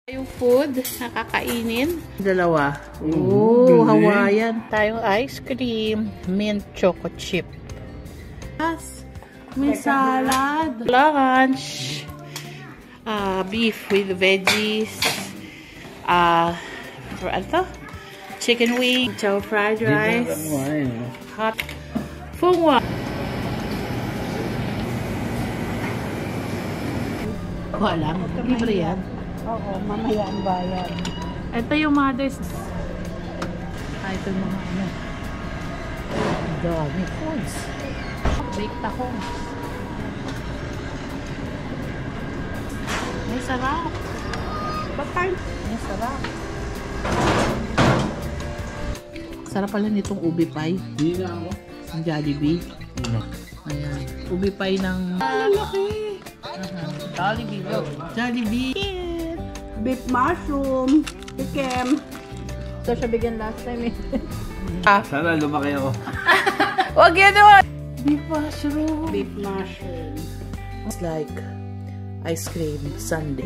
Yung food na kakainin. Dalawa. Hawaiian. Tayong ice cream. Mint choco chip. May salad. Lunch. Beef with veggies. Chicken wing. Chow fried rice. Hot. Fungwa. Wala. Libre yan. Oo, mamaya ang bayan. Ito yung mother's. Ito yung mga ano. Dami foods. Baked ako. May sarap. Bakit? May sarap. Sarap pala nitong ubi pie. Hindi na ako. Ang Jollibee. Ayan. Ubi pie ng... Lalaki. Jollibee. Jollibee. Beef mushroom. Chicken. Ito siya bigyan last time eh. Sana lumaki ako. Huwag yan naman! Beef mushroom. Beef mushroom. It's like ice cream sundae.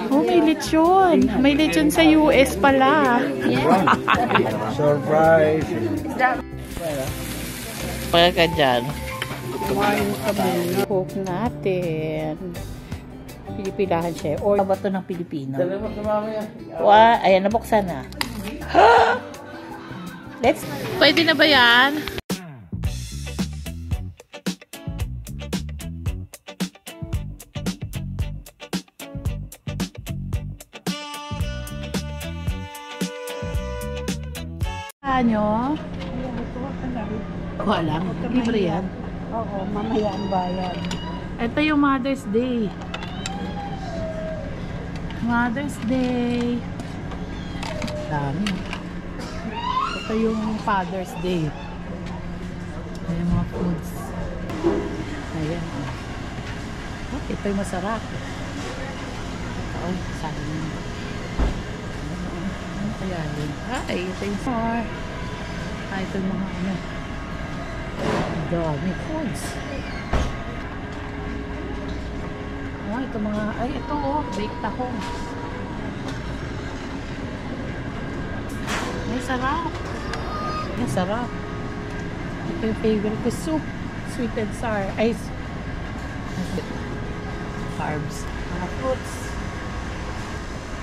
Oh, may lechon. May lechon sa US pala. Yeah. Surprise! Pagka ka dyan. Kumain kami. Cook natin. Pilipilahan siya. Or ba ito ng Pilipino? Ayan, nabuksan na. Pwede na ba yan? Ano? Kuha lang. Libre yan. Oo, mamaya ang bayan. Ito yung Mother's Day. Mother's Day. Dami. Ito yung Father's Day. Ayan mga foods. Ayan. Oh, ito yung masarap. Ito, sayang. Ano kaya yun? Ay, ito yung sar. Ito yung mga ano. Dami foods. Ito mga, ay ito oh, baked ako. May sarap. May sarap. Ito yung favorite ko, soup. Sweet and sour. Ice. Carbs. Mga fruits.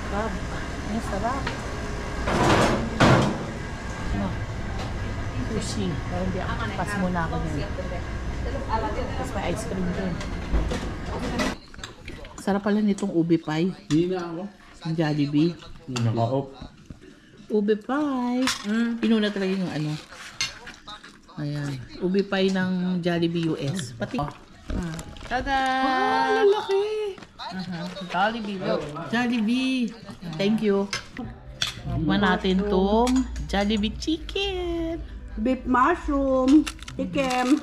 Crab. May sarap. No. Sushi. Pero hindi ako. Pass muna ako dyan. Tapos may ice cream dun. Sarap pala nitong ubi pie. Hindi na ako. Ang Jollibee. Nakaop. Ubi pie. Inuna talaga yung ano. Ayan. Ubi pie ng Jollibee US. Pati. Tada! Lalaki. Jollibee. Jollibee. Thank you. Tikman natin tong Jollibee chicken. Beef mushroom. Chicken.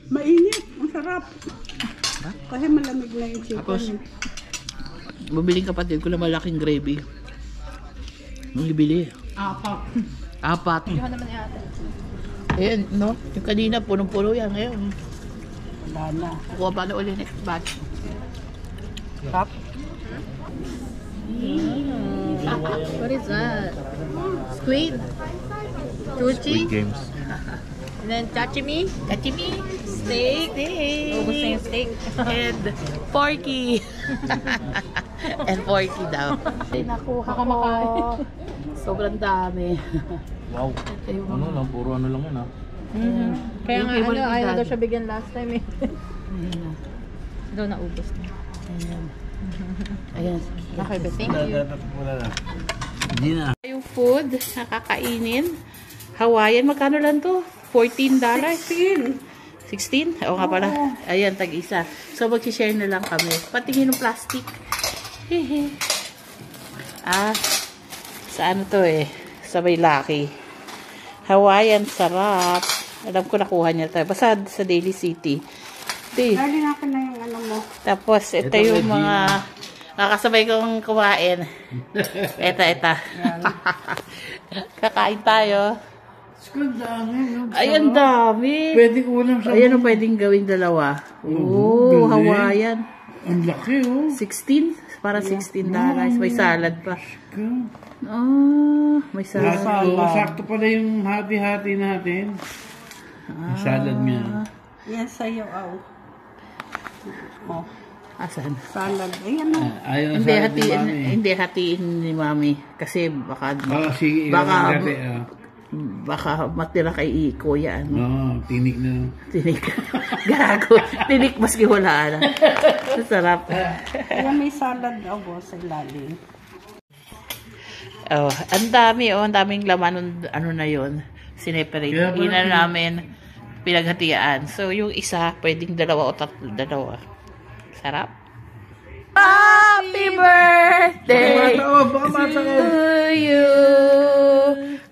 Mainit. Ang sarap. Kasi malamig na yung chicken. Tapos, bubiling kapatid ko na malaking gravy. Ang ibili. Apat. Hindi naman yata. Ayan, no? Yung kanina, punong-puno yan. Ngayon, Wala na. kuha pa na ulit next batch. Sarap. What is that? Squid? Chuchi? Games. And then sashimi? Kachimi. Steak? Oh, gusto yung steak. And porky. And porky daw. Nakuha ko. Sobrang dami. Wow. Ito yung Ano lang, puro ano lang yan ha. Kaya Yung nga, favorite ni ayaw na Daddy. daw siya bigyan last time eh. Ayan na. Daw naubos na. Ayan. Ayan. Okay, but thank you. Wala na. Hindi na. Yung food na kakainin. Hawaiian, magkano lang to? $14? 16? Oo nga pala. Ayan, tag-isa. So, mag-share na lang kami. Patingin ng plastic. Hehe. Sa ano to eh? Sa may Lucky. Hawaiian, sarap. Alam ko nakuha niya tayo. Basta sa Daily City. Dali na ako na yung ano mo. Tapos, ito yung mga kakasabay kong kumain. Eta. Kakain tayo. Ang dami. Ayan, dami. Pwedeng ulam sa Ayan ang pwedeng gawing dalawa. Oh, Hawaiian. Ang laki, oh. 16? Para $16. May salad pa. Ka. Oh, may salad. Sakto pala yung hati-hati natin. Yung salad nga. Yan sa'yo, aw. Oh, Asan? salad. Ayan na. Ayaw na Hindi salad ni hatiin, Mami. hindi hatiin ni Mami kasi baka Sige, Baka- dati, baka matira kay Kuya ano. tinik na. Tinik. Gago. Tinik maski wala na. Sarap. Ayan, may salad daw sa ilalim. Oh, ang dami ang daming laman nung ano na 'yon. Sineparate. Kaya Hindi pala- na namin pinaghatian. So yung isa pwedeng dalawa o tatlo, dalawa. Sarap. Happy birthday to you.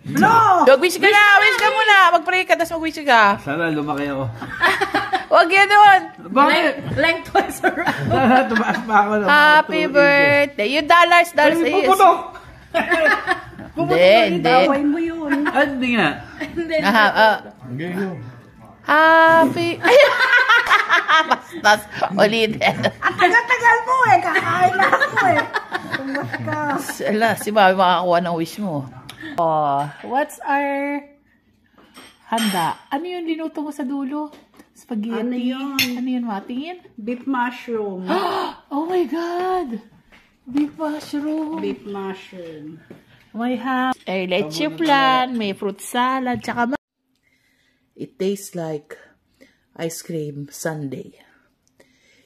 No! Mag-wish ka na! Wish ka muna! Mag-pray ka, tapos mag-wish ka. Sana lumaki ako. Huwag yan doon! Bakit? Like twice around. Tumaas pa ako. Happy birthday! Yung dollars is... Puputok! Hindi. Daway mo yun. Hindi nga. Happy... Bastas. Ulitin. Ang tagal-tagal mo eh. Kakain na ako eh. Tumas ka. Ala, si Mami makakuha ng wish mo. Oh, what's our handa? Ano yung linuto mo sa dulo? Spaghetti? Ano yun? Ano yun, matingin? Beef mushroom. Oh my God! Beef mushroom. Beef mushroom. May ham. Ay, leche flan. May fruit salad. Tsaka it tastes like ice cream sundae.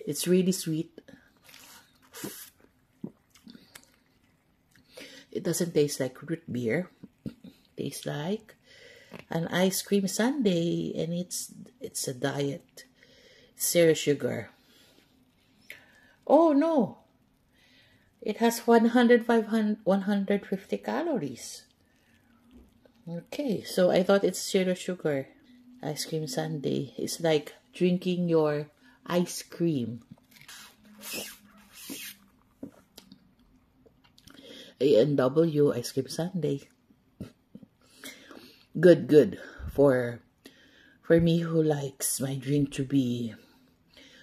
It's really sweet. It doesn't taste like root beer. It tastes like an ice cream sundae, and it's a diet. Zero sugar. Oh no. It has 150 calories. Okay, so I thought it's zero sugar. Ice cream sundae. It's like drinking your ice cream. A&W ice cream sundae. Good for me who likes my drink to be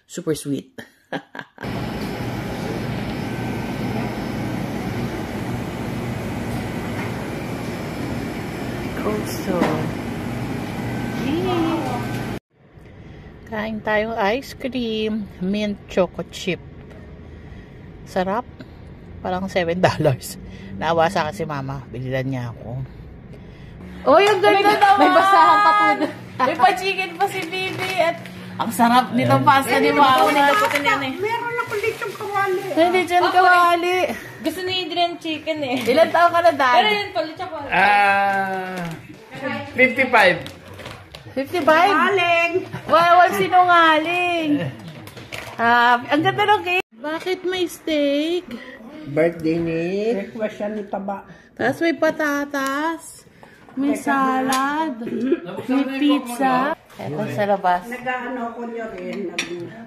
super sweet. Also, kain tayong ice cream, mint choco chip. Sarap. Parang $7. Naawa sa akin si Mama. Bililan niya ako. Oh, yung ganda naman! May basahan pa po. May pa-chicken pa si Bibi. At ang sarap nitong pasta ni Mama. Meron ako lechong kawali. Hindi dyan kawali. Gusto ni Adrian chicken eh. Ilan taon ka na, Dad? Pero yun pala, tsaka. 55. 55? Galing. Wow, sinungaling. Ang ganda ng cake. Bakit may steak? Birthday ni... Request siya ni Taba. Tapos may patatas. May salad. May pizza. Ito sa labas. Nag-ano ko niyo rin.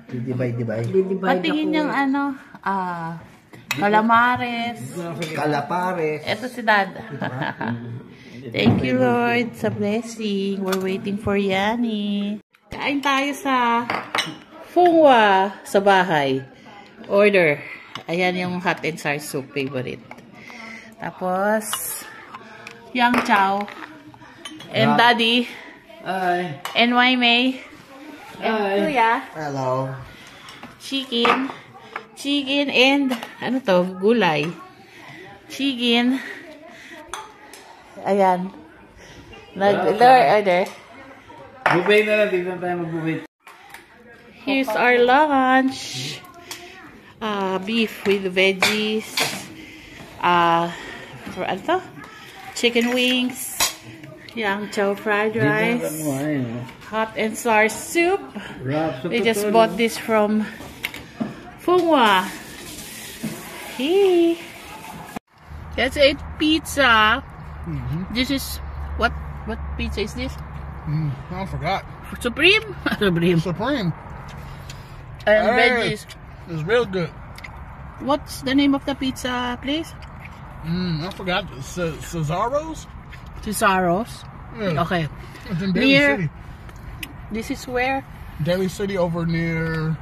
Dibay. Patingin niyang ano, calamares. Kalapares. Ito si Dad. Thank you, Lord, sa blessing. We're waiting for Yani. Kain tayo sa Fungwa sa bahay. Order. Ayan yung hot and sour soup favorite. Tapos, Yang Chow. And Daddy. Hi. And May. And Kuya. Hello. Chicken. Chicken and, ano to, gulay. Chicken. Ayan. Nag-order. Buffet na lang. Tignan tayo mag-buffet. Here's our lunch. Beef with veggies. For ano to? Chicken wings. Yang chow fried rice. Hot and sour soup. We just bought this from Fungwa. Hey. Let's eat pizza. This is what pizza is this? I forgot. Supreme? Supreme. Supreme. And Hey. veggies. It's real good. What's the name of the pizza place? I forgot. Cesaro's? Cesaro's. Yeah. Okay. It's in Daly Near. City. This is where? Daly City over near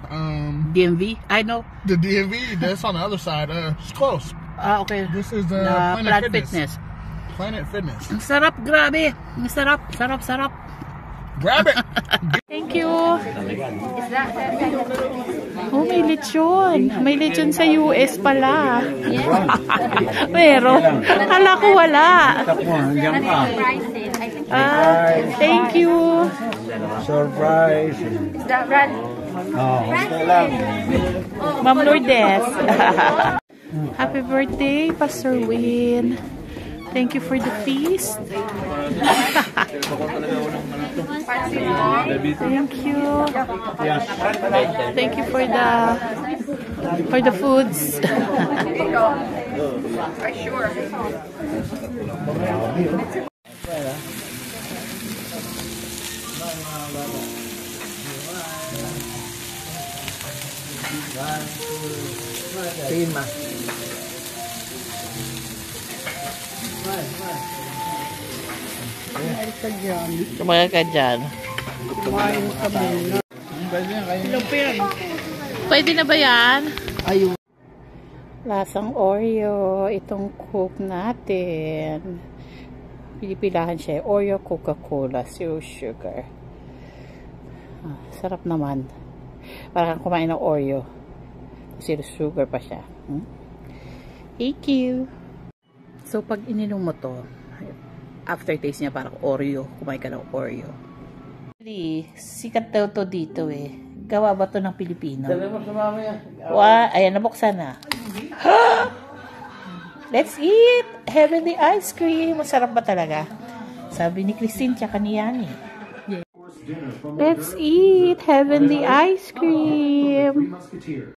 DMV? I know. the DMV. That's on the other side. It's close. Ah, okay. This is Planet Fitness. Planet Fitness. Ang sarap, grabe. Ang sarap, sarap, sarap. Grab it. Thank you. Oh, may lechon. May lechon sa US pala. Meron. Kala ko wala. Ah, thank you. Surprise. Is that Brad? Oh. Ma'am Lourdes. Happy birthday, Pastor Win. Thank you for the feast. Thank you. Thank you for the foods. Kumain ka dyan. Pwede na ba yan? Ayun. Lasang Oreo. Itong Coke natin. Pilipilahan siya. Oreo Coca-Cola. Zero sugar. Ah, sarap naman. Parang kumain ng Oreo. Zero sugar pa siya. Thank you. So, pag ininom mo to, aftertaste niya parang Oreo. Kumain ka ng Oreo. Sikat daw to dito eh. Gawa ba to ng Pilipino? Ayan, nabuksan na. Let's eat! Heavenly ice cream! Masarap ba talaga? Sabi ni Christine tsaka ni Yani. Let's eat! Heavenly ice cream!